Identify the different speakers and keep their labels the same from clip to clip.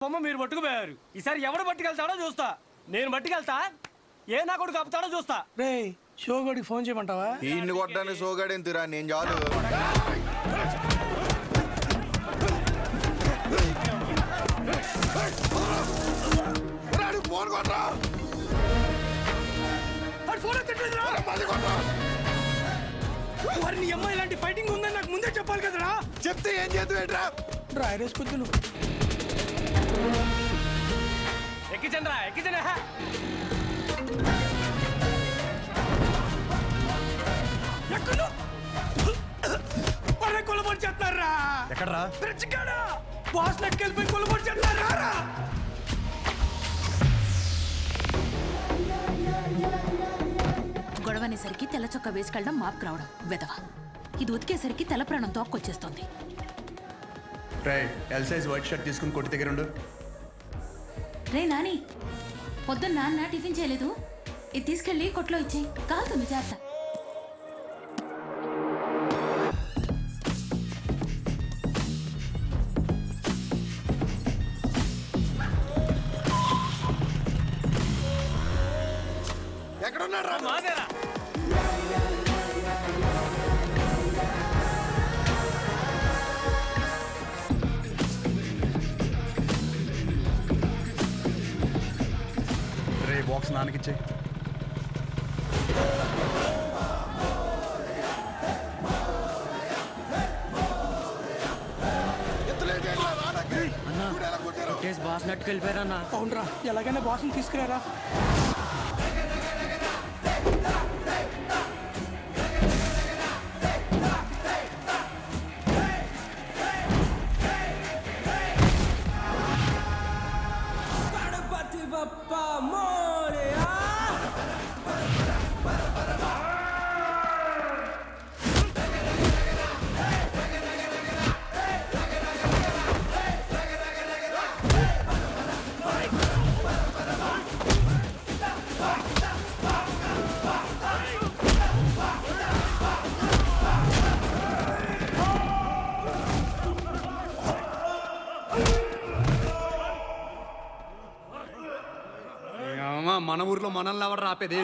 Speaker 1: బొమ్మ మీరు పట్టుకుపోయారు. ఈసారి ఎవడు పట్టుకెళ్తాడో చూస్తా. నేను పట్టుకెళ్తా, ఏ నా కొడుకు కప్పుతాడో చూస్తా.
Speaker 2: రే షోగోడికి ఫోన్ చేయమంటావా?
Speaker 3: ఈయన్ని కొట్టడానికి షోగాడేం తిరా, నేను చాలు. ఫోన్ కొట్టరా,
Speaker 1: వారిని అమ్మాయి ఇలాంటి ఫైటింగ్ ఉందని నాకు ముందే చెప్పాలి కదరా.
Speaker 3: చెప్తే ఏం చేద్దాం?
Speaker 2: డ్రైవర్ వేసుకొద్దు నువ్వు.
Speaker 1: ఎక్కించండి రా, ఎక్కించండి. కొలబడి చేస్తున్నారా?
Speaker 4: ఎక్కడరా?
Speaker 1: బాస్ నెక్కెళ్ళిపోయి కొలబడి చేస్తున్నారా?
Speaker 5: గొడవనేసరికి తెల్ల చొక్క వేసుకెళ్ళడం మాపుకు రావడం వెదవ. ఇది ఉతికేసరికి తెల్ల ప్రాణం తోక్కొచ్చేస్తుంది.
Speaker 4: ఎల్ సైజ్ వైట్ షర్ట్ తీసుకుని కొట్టి దగ్గర ఉండు.
Speaker 5: రే నాని, పొద్దున్న నాన్న టిఫిన్ చేయలేదు, ఇది తీసుకెళ్ళి కొట్లో ఇచ్చేయి, కాలుతుంది జాగ్రత్త.
Speaker 3: ఎక్కడున్నారా?
Speaker 1: మాదేరా.
Speaker 4: రే బాక్స్ నాన్నకిచ్చే.
Speaker 1: బాస్ నెట్టుకెళ్ళిపోయారన్నా.
Speaker 2: అవునరా, ఎలాగైనా బాస్ని తీసుకురారా.
Speaker 4: మన ఊర్లో మనల్ని ఎవరు రాపేది?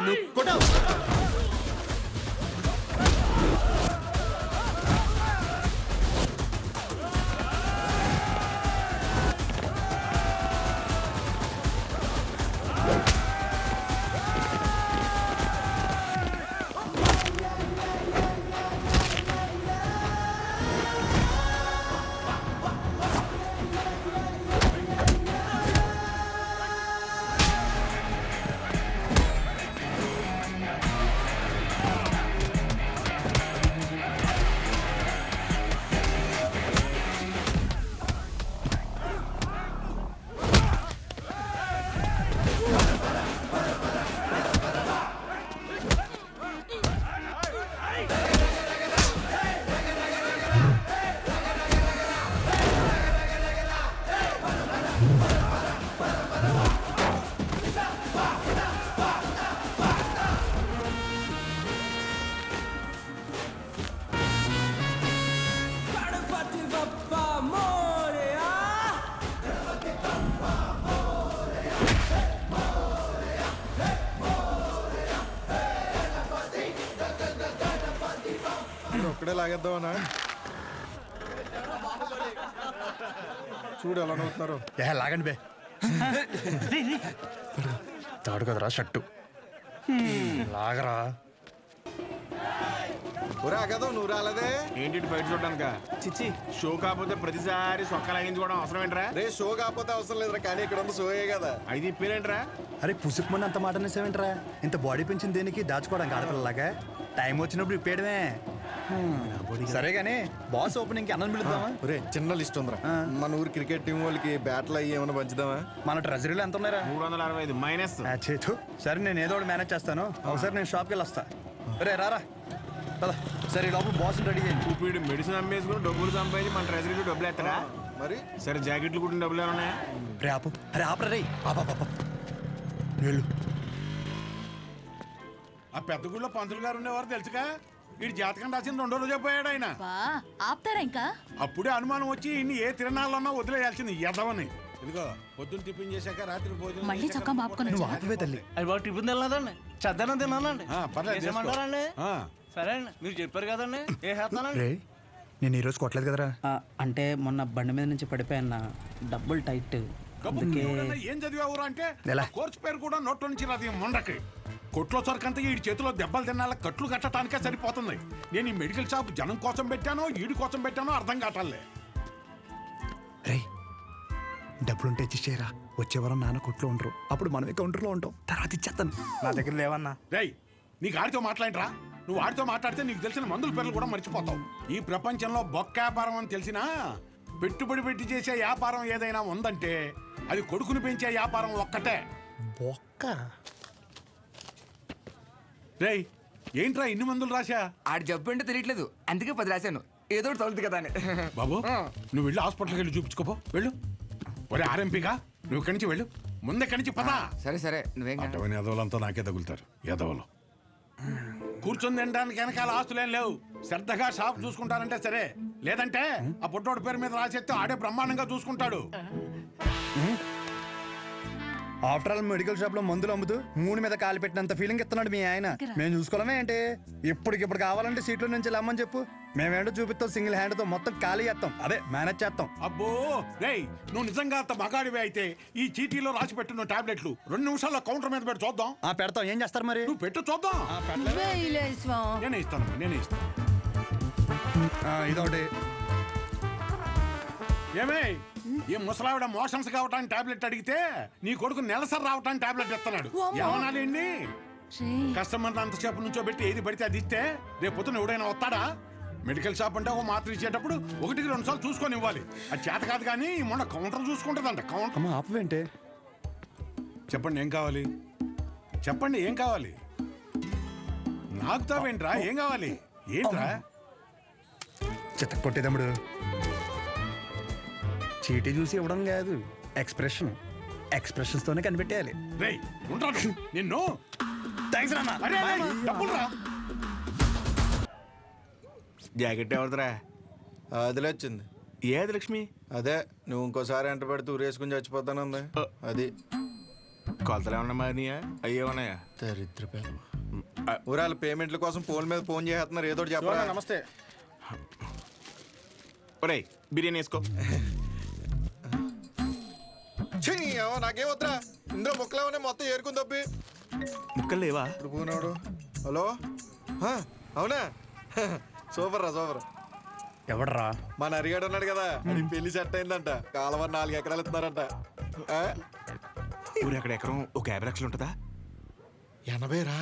Speaker 4: నువ్వు
Speaker 3: ఒక్కడే లాగేద్దామనా? చూడు ఎలా నవ్వుతున్నారు.
Speaker 4: లాగండి బే. తాడు కదరా షర్టు, లాగరా.
Speaker 3: ఒరే ఆగదావు, నువ్వు రాలేదే
Speaker 6: ఏంటి బయట చూడడానిక? చిచ్చి, షో కాకపోతే ప్రతిసారి సొక్క లాగించుకోవడం అవసరం ఏంట్రా?
Speaker 3: రే షో కాకపోతే అవసరం లేదురా, కానీ ఇక్కడ ఉంది షోయే కదా.
Speaker 6: అయితే ఇప్పేరేంట్రా?
Speaker 4: అరే పుసుకుమని అంత మాట అనేసేవేంట్రా? ఇంత బాడీ పెంచింది దేనికి? దాచుకోవడానికి ఆడపిల్లలాగా. టైం వచ్చినప్పుడు ఇప్పేయడమే. సరే గానీ బాస్ ఓపెనింగ్ కి అన్నం పిలుద్దామా?
Speaker 3: ఒరే చిన్న లిస్ట్ ఉందిరా. మన ఊరు క్రికెట్ టీం వాళ్ళకి బ్యాట్లు అయ్యి ఏమైనా పంచుదామా?
Speaker 4: మన ట్రెజరీలో ఎంత ఉన్నారా?
Speaker 6: 365 మైనస్.
Speaker 4: సరే నేను ఏదో ఒకటి మేనేజ్ చేస్తాను. ఒకసారి నేను షాప్కి వెళ్ళి వస్తా. రే రారా పద. సరే లోపల బాస్ రెడీ చేయండి.
Speaker 6: ఇప్పుడు మెడిసిన్ అమ్మేసుకుని డబ్బులు సంపాదించి మన ట్రెజరీలో డబ్బులు ఎత్తరా?
Speaker 3: మరి
Speaker 6: సరే జాకెట్లు కుట్టిన డబ్బులు ఏమన్నా?
Speaker 4: రే ఆపు, అరే ఆపరా రే. వెళ్ళు.
Speaker 7: ఆ పెద్ద గుళ్ళో పంతులు గారు ఉండేవారు తెలుసుగా. వీడి జాతకం రాసింది 2 రోజు చెప్పాడు ఆయన.
Speaker 5: ఆపుతారా ఇంకా?
Speaker 7: అప్పుడే అనుమానం వచ్చి ఇన్ని ఏ తిరణాలన్నా వదిలేయాల్సింది ఎదవని. ఇదిగో పొద్దున్న టిఫిన్ చేశాక రాత్రి భోజనం
Speaker 5: మళ్ళీ
Speaker 7: చేశాక
Speaker 5: చొక్కా మాపుకొని
Speaker 4: నువ్వు ఆపవే తల్లి.
Speaker 1: అది బాబు టిఫిన్ తినలేదండి చద్దనం తిన్నానండి
Speaker 7: పర్లేదు చేసుకో.
Speaker 1: చేసేయమంటారండి
Speaker 7: ఆ,
Speaker 1: సరే అండి మీరు చెప్పారు కదండి ఏ చేస్తానండి
Speaker 4: రే నేను ఈరోజు కొట్టలేదు కదరా.
Speaker 2: అంటే మొన్న బండి మీద నుంచి పడిపోయాన్న డబ్బులు టైట్.
Speaker 7: కబుర్లు ఎవడన్నా ఏం చదివావురా అంటే
Speaker 4: ఎలా?
Speaker 7: ఆ కోర్సు పేరు కూడా నోట్లో నుంచి రాదు ఈ మొండకి. కొట్లో సరికంతా ఈ చేతిలో దెబ్బలు తినాల కట్లు కట్టడానికే సరిపోతుంది. నేను ఈ మెడికల్ షాప్ జనం కోసం పెట్టానో ఈడి కోసం పెట్టానో అర్థం కావట్లే.
Speaker 4: రే డబ్బులుంటే ఇచ్చేయరా. వచ్చే వారం నాన్న కొట్లో ఉండరు, అప్పుడు మనమే కౌంటర్లో ఉంటాం. తర్వాత ఇచ్చేస్తాను.
Speaker 2: నా దగ్గర లేవన్నా.
Speaker 7: రేయ్ నీకు ఆడితో మాట్లాడరా. నువ్వు ఆడితో మాట్లాడితే నీకు తెలిసిన మందుల పేర్లు కూడా మర్చిపోతావు. ఈ ప్రపంచంలో బొక్క వ్యాపారం అని తెలిసినా పెట్టుబడి పెట్టి చేసే వ్యాపారం ఏదైనా ఉందంటే అది కొడుకుని పెంచే వ్యాపారం ఒక్కటే.
Speaker 4: బొక్క
Speaker 7: రేయ్ ఏంట్రా ఇన్ని మందులు రాశా?
Speaker 8: ఆడి జబ్బు అంటే తెలియట్లేదు, అందుకే 10 రాశాను. ఏదో ఒకటి తగులుతుంది కదా అని.
Speaker 7: బాబు నువ్వు వెళ్ళి హాస్పిటల్కి వెళ్ళి చూపించుకోపో. వెళ్ళు. ఒరే ఆర్ఎంపీగా నువ్వు ఇక్కడి నుంచి వెళ్ళు. ముందే ఇక్కడి నుంచి పదా.
Speaker 8: సరే సరే నువ్వేం కాదు.
Speaker 7: అటవని ఎదవలంతా నాకే తగులుతారు ఎదవలు. కూర్చొని తినడానికి వెనకాల ఆస్తులేం లేవు. శ్రద్ధగా షాప్ చూసుకుంటారంటే సరే, లేదంటే ఆ పుట్టోడు పేరు మీద రాసేస్తే ఆడే బ్రహ్మాండంగా చూసుకుంటాడు.
Speaker 4: ఆఫ్టర్ ఆల్ మెడికల్ షాప్ లో మందులు అమ్ముతూ మూడు మీద కాలు పెట్టినంత ఫీలింగ్ ఇస్తున్నాడు మీ ఆయన. మేము చూసుకోవడమే ఏంటి? ఇప్పటికిప్పుడు కావాలంటే సీట్లో నుంచి లమ్మని చెప్పు, మేమేంటో చూపిస్తాం. సింగిల్ హ్యాండ్ తో మొత్తం ఖాళీ చేస్తాం, అదే మేనేజ్ చేస్తాం.
Speaker 7: అబ్బో రేయ్ నువ్వు నిజంగా అంత మగాడివే అయితే ఈ చీటీలో రాసి పెట్టిన టాబ్లెట్లు 2 నిమిషాల్లో కౌంటర్ మీద పెట్టి చూద్దాం.
Speaker 4: పెడతాం. ఏం చేస్తారు మరి?
Speaker 7: నువ్వు పెట్టు చూద్దాం. నేనే ఇస్తాను.
Speaker 4: ఇదొకటి.
Speaker 7: ఏమే ఈ ముసలావిడ మోషన్స్ కావటానికి టాబ్లెట్ అడిగితే నీ కొడుకు నెలసరి రావటానికి టాబ్లెట్ ఇస్తున్నాడు. ఏమనాలండి? కస్టమర్ అంతసేపు నుంచో పెట్టి ఏది పడితే అది ఇస్తే రేపు పొద్దున ఎవడైనా వస్తాడా? మెడికల్ షాప్ అంటే ఒక మాత్ర ఇచ్చేటప్పుడు 1-2 సార్లు చూసుకొని ఇవ్వాలి. అది చేత కాదు కానీ మొన్న కౌంటర్ చూసుకుంటుందంట. కౌంటర్.
Speaker 4: అమ్మ ఆపవేంటే?
Speaker 7: చెప్పండి ఏం కావాలి? చెప్పండి ఏం కావాలి? నాకుతావేంట్రా? ఏం కావాలి? ఏంట్రా?
Speaker 4: చిత్త కొట్టేదమ్ముడు. చీటీ చూసి ఇవ్వడం కాదు, ఎక్స్ప్రెషన్స్ తోనే కనిపెట్టేయాలి.
Speaker 7: రేయ్ ఉంటాను నిన్ను.
Speaker 4: థ్యాంక్స్ నాన్న.
Speaker 7: అరే డబ్బులు రా.
Speaker 6: జాకెట్ ఎవరిదిరా?
Speaker 3: అదిలే వచ్చింది.
Speaker 6: ఏది లక్ష్మి?
Speaker 3: అదే నువ్వు ఇంకోసారి ఎంట పెడితే ఊరేసుకుని చచ్చిపోతానుంది. అది
Speaker 6: కొలతలు ఏమన్నా మారినాయా? అయ్యేమన్నాయా?
Speaker 3: దరిద్ర ఊరాల పేమెంట్ల కోసం ఫోన్ మీద ఫోన్ చేస్తున్నారు. ఏదో చెప్పరా.
Speaker 1: నమస్తే.
Speaker 6: ఒరేయ్ బిర్యానీ వేసుకో.
Speaker 3: నాకేం వద్దురా. ఇందులో ముక్కలేమనే మొత్తం ఏరుకుని తప్పి
Speaker 6: ముక్కలు లేవా?
Speaker 3: ఇప్పుడు పోనాడు. హలో అవునా? సూపర్ రా సూపర్.
Speaker 4: ఎవడరా?
Speaker 3: మన అరిగాడు ఉన్నాడు కదా, అది పెళ్లి సెట్ అయిందంట. కాలువ 4 ఎకరాలు ఇస్తున్నారంట.
Speaker 6: ఊరు అక్కడ ఎకరం ఒక 50 లక్షలు ఉంటుందా?
Speaker 3: 80 రా.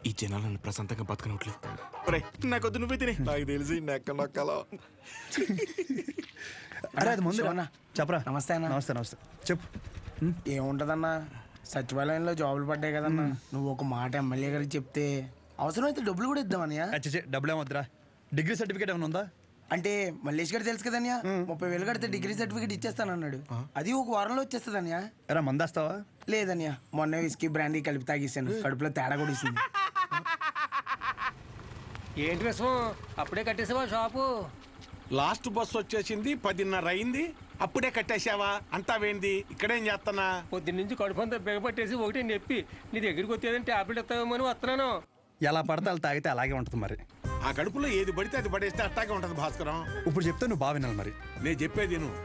Speaker 6: ఈ జనాలు నన్ను ప్రశాంతంగా బతకనట్లు. ఒరేయ్ నాకొద్దు, నువ్వే తినే.
Speaker 3: నాకు తెలిసి నెక్క నొక్కలో.
Speaker 4: అరే అది ముందు చెప్పరా.
Speaker 2: నమస్తే అన్న.
Speaker 4: నమస్తే చెప్పు.
Speaker 2: ఏముంటదన్నా, సచివాలయంలో జాబులు పడ్డాయి కదన్నా. నువ్వు ఒక మాట ఎమ్మెల్యే గారికి చెప్తే అవసరమైతే డబ్బులు కూడా ఇద్దామన్నయ్య.
Speaker 4: డబ్బులు ఏమొద్దురా. డిగ్రీ సర్టిఫికేట్ ఏమైనా ఉందా?
Speaker 2: అంటే మల్లేష్ గారు తెలుసు కదన్యా, 30,000 కడితే డిగ్రీ సర్టిఫికేట్ ఇచ్చేస్తానన్నాడు. అది ఒక వారంలో వచ్చేస్తుందన్యా.
Speaker 4: ఎరా మందేస్తావా?
Speaker 2: లేదన్యా, మొన్న విస్కీ బ్రాండీ కలిపి తాగేసాను. కడుపులో తేడా కూడా ఇస్తుంది.
Speaker 1: ఏంటి విషయం? అప్పుడే కట్టేసావా షాపు?
Speaker 7: లాస్ట్ బస్ వచ్చేసింది, 10:30 అయింది. అప్పుడే కట్టేశావా? అంతా వేంది? ఇక్కడేం చేస్తున్నా?
Speaker 1: పొద్దున్నుంచి కడుపు అంతా బిగపట్టేసి ఒకటి నొప్పి. నీ దగ్గరికి వచ్చేదని టాబ్లెట్ ఇస్తావేమో అని వస్తున్నాను.
Speaker 4: ఎలా పడితే అలా తాగితే అలాగే ఉంటుంది మరి.
Speaker 7: ఆ కడుపులో ఏది పడితే అది పడేస్తే అట్టాగే ఉంటది భాస్కరం.
Speaker 4: ఇప్పుడు చెప్తే నువ్వు బాగా వినాలి మరి.
Speaker 7: నేను చెప్పేది నువ్వు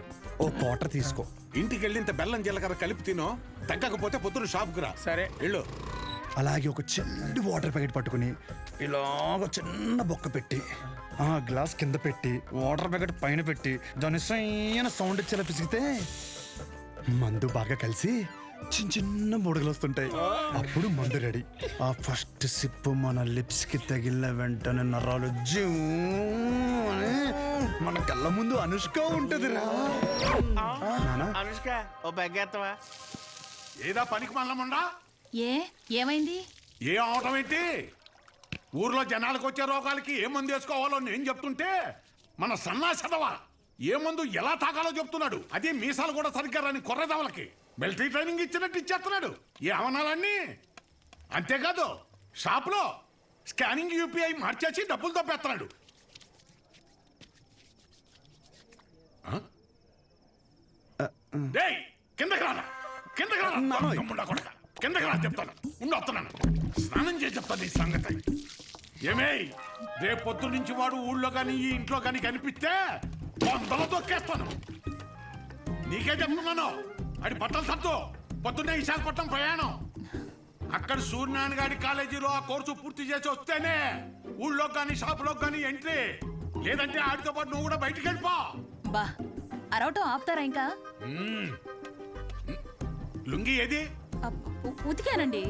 Speaker 4: ఓ క్వార్టర్ తీసుకో.
Speaker 7: ఇంటికి వెళ్ళి ఇంత బెల్లం జీలకర్ర కలిపి తినో. తగ్గకపోతే పొద్దున షాప్కి రా.
Speaker 1: సరే
Speaker 7: వెళ్ళు.
Speaker 4: అలాగే ఒక చిన్న వాటర్ ప్యాకెట్ పట్టుకుని ఇలాగ చిన్న బొక్క పెట్టి ఆ గ్లాస్ కింద పెట్టి వాటర్ ప్యాకెట్ పైన పెట్టి దాని సైన సౌండ్ ఇచ్చేలా పిసిగితే మందు బాగా కలిసి చిన్న చిన్న బుడగలు వస్తుంటాయి. అప్పుడు మందు రెడీ. ఆ ఫస్ట్ సిప్ మన లిప్స్ కి తగిలిన వెంటనే నరాలు జూ అని మన కళ్ళ ముందు అనుష్క ఉంటది రా.
Speaker 6: అనుష్క ఓ బెగ్గేత్తవా?
Speaker 7: ఏదా పనికి మల్లముండా?
Speaker 5: ఏమైంది?
Speaker 7: ఏ అవటం ఏంటి? ఊర్లో జనాలకు వచ్చే రోగాలకి ఏ మందు వేసుకోవాలో నేను చెప్తుంటే మన సన్నాసదవా ఏ మందు ఎలా తాగాలో చెప్తున్నాడు. అదే మీసాలు కూడా సరిగ్గా రాని కొర్రదవలకి మిలిటరీ ట్రైనింగ్ ఇచ్చినట్టు ఇచ్చేస్తున్నాడు. ఏ అవనాలన్నీ అంతేకాదు షాప్లో స్కానింగ్ యూపీఐ మార్చేసి డబ్బులు తప్పేస్తున్నాడు. డేయ్, కిందకి రారా, కిందకి రారా, తమ్ముడా కొడకా. కిందకి రా చెప్తాను, వస్తున్నాను. స్నానం చేసి చెప్తాను ఈ సంగతి. ఏమే, రేపు పొద్దు నుంచి వాడు ఊళ్ళో కానీ ఈ ఇంట్లో కానీ కనిపిస్తే వందలు తొక్కేస్తాను. నీకే చెప్తున్నాను. అది బట్టలు సర్దు, పొద్దున్నే విశాఖపట్నం ప్రయాణం. అక్కడ సూర్యనారాయణ గారి కాలేజీలో ఆ కోర్సు పూర్తి చేసి వస్తేనే ఊళ్ళో కానీ షాపులో కానీ ఎంట్రీ. లేదంటే ఆడితో పాటు నువ్వు కూడా బయటికి వెళ్ళిపో.
Speaker 5: బా అరవటం ఆపుతారా ఇంకా?
Speaker 7: లుంగి ఏది?
Speaker 5: ఉతికానండి.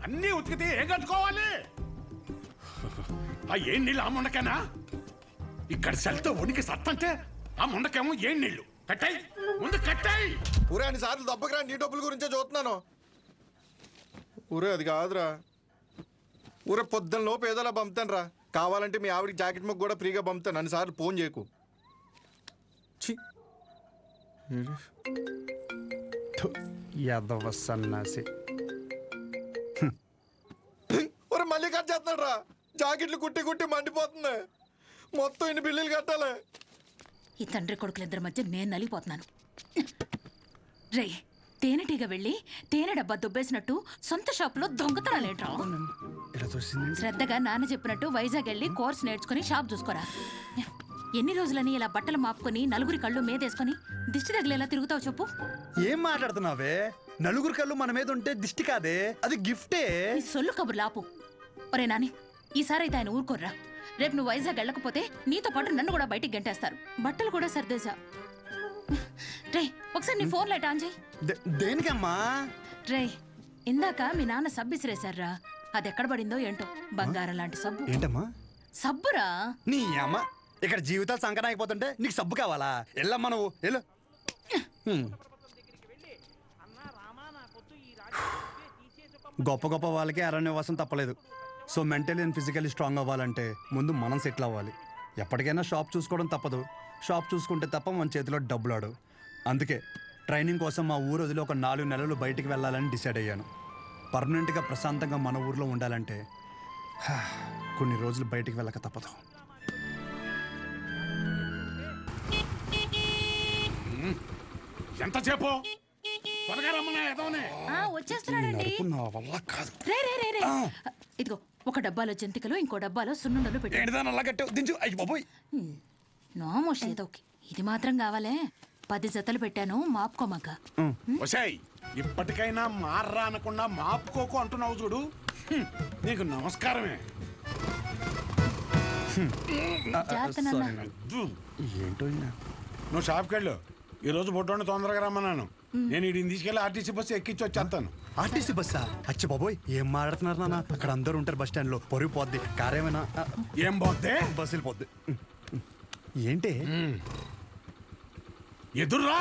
Speaker 7: అన్నీ ఉతికితే ఏం కట్టుకోవాలి? ఆ ఏం నీళ్ళు ఆ ముండకేనా? ఇక్కడ సెల్తో ఉనికి సత్తంటే ఆ ముండకేమో ఏం నీళ్లు. కట్టాయి, ముందు కట్టాయి.
Speaker 3: ఊరే అన్ని సార్లు దెబ్బకిరా, నీ డబ్బుల గురించే చూస్తున్నాను. ఊరే అది కాదురా, ఊరే పొద్దున్న లోపు ఏదోలా పంపుతాను రా. కావాలంటే మీ ఆవిడకి జాకెట్ ముక్క కూడా ఫ్రీగా పంపుతాను. అన్ని సార్లు ఫోన్ చేయకు.
Speaker 4: యాదవ సన్నాసి.
Speaker 3: ఊరే మళ్ళీ కట్ చేస్తున్నాడు రా. జాకెట్లు కుట్టి కుట్టి మండిపోతుంది. మొత్తం ఇన్ని బిల్లులు కట్టాలి.
Speaker 5: ఈ తండ్రి కొడుకులిద్దరి మధ్య నేను నలిగిపోతున్నాను. రే, తేనెటీగ వెళ్ళి తేనె డబ్బా దుబ్బేసినట్టు సొంత షాపులో దొంగతనాలేంట్రా? శ్రద్ధగా నాన్న చెప్పినట్టు వైజాగ్ వెళ్ళి కోర్స్ నేర్చుకుని షాప్ చూసుకోరా. ఎన్ని రోజులని ఇలా బట్టలు మాపుకొని నలుగురి కళ్ళు మీదేసుకొని దిష్టి తగిలేలా తిరుగుతావు చెప్పు?
Speaker 4: ఏం మాట్లాడుతున్నావే? నలుగురు కళ్ళు మన మీద ఉంటే దిష్టి కాదే, అది గిఫ్టే.
Speaker 5: ఈ సొల్లు కబుర్లు ఆపు. ఒరే నాని, ఈసారి అయితే ఆయన ఊరుకోర్రా. రేపు నువ్వు వైజాగ్ వెళ్ళకపోతే నీతో పాటు నన్ను కూడా బయటికి గంటేస్తారు. బట్టలు కూడా సర్దేశా. రే, ఒకసారి నీ ఫోన్ లైట్ ఆన్ చేయి.
Speaker 4: దేనికమ్మా?
Speaker 5: రే, ఇందాక మీ నాన్న సబ్బు ఇసిరేశారా, అది ఎక్కడ పడిందో ఏంటో. బంగారం లాంటి సబ్బు.
Speaker 4: ఏంటమ్మా?
Speaker 5: సబ్బురా.
Speaker 4: నీ అమ్మ, ఇక్కడ జీవితాలు సంకటం అయిపోతుంటే నీకు సబ్బు కావాలా? వెళ్ళమ్మా నువ్వు, వెళ్ళు. గొప్ప గొప్ప వాళ్ళకి అరణ్యవాసం తప్పలేదు. So mentally and physically strong అవ్వాలంటే ముందు మనం సెటిల్ అవ్వాలి. ఎప్పటికైనా షాప్ చూసుకోవడం తప్పదు. షాప్ చూసుకుంటే తప్ప మన చేతిలో డబ్బులు ఆడు. అందుకే ట్రైనింగ్ కోసం మా ఊరు వదిలి ఒక 4 నెలలు బయటికి వెళ్ళాలని డిసైడ్ అయ్యాను. పర్మనెంట్గా ప్రశాంతంగా మన ఊర్లో ఉండాలంటే కొన్ని రోజులు బయటికి వెళ్ళక తప్పదు.
Speaker 7: ఎంతసేపు? త్వరగా రమ్మన్నా ఎదవనే.
Speaker 5: వచ్చేస్తున్నాడండి.
Speaker 4: నా వల్ల కాదు.
Speaker 5: రే రే రే రే, ఇదిగో ఒక డబ్బాలో జంతికలు, ఇంకో డబ్బాలో సున్నుండలు పెట్టి.
Speaker 4: ఏంటిదాని అలా కట్టావు? దించు. అయ్యి బాబోయ్.
Speaker 5: నోమోష్ ఏదోకి ఇది మాత్రం కావాలే. 10 జతలు పెట్టాను, మాపుకోమాక.
Speaker 7: వసాయ్, ఇప్పటికైనా మార్రా అనకుండా మాపుకోకు అంటున్నావు చూడు. నీకు నమస్కారమే.
Speaker 5: జాగ్రత్త నాన్న.
Speaker 4: ఏంటో ఈయన.
Speaker 7: నువ్వు షాప్కి వెళ్ళు. ఈ రోజు బొడ్డోని తొందరగా రమ్మన్నాను. నేను వీడిని తీసుకెళ్ళి ఆర్టీసీ బస్సు ఎక్కించి వచ్చేస్తాను.
Speaker 4: ఆర్టీసీ బస్సా? అచ్చి బాబోయ్, ఏం మాట్లాడుతున్నారు నాన్న? అక్కడ అందరూ ఉంటారు బస్ స్టాండ్ లో. పొరుగు పోద్ది. కారేమైనా
Speaker 7: ఏం పోద్దే?
Speaker 4: బస్సు వెళ్ళిపోద్ది. ఏంటి
Speaker 7: ఎదుర్రా.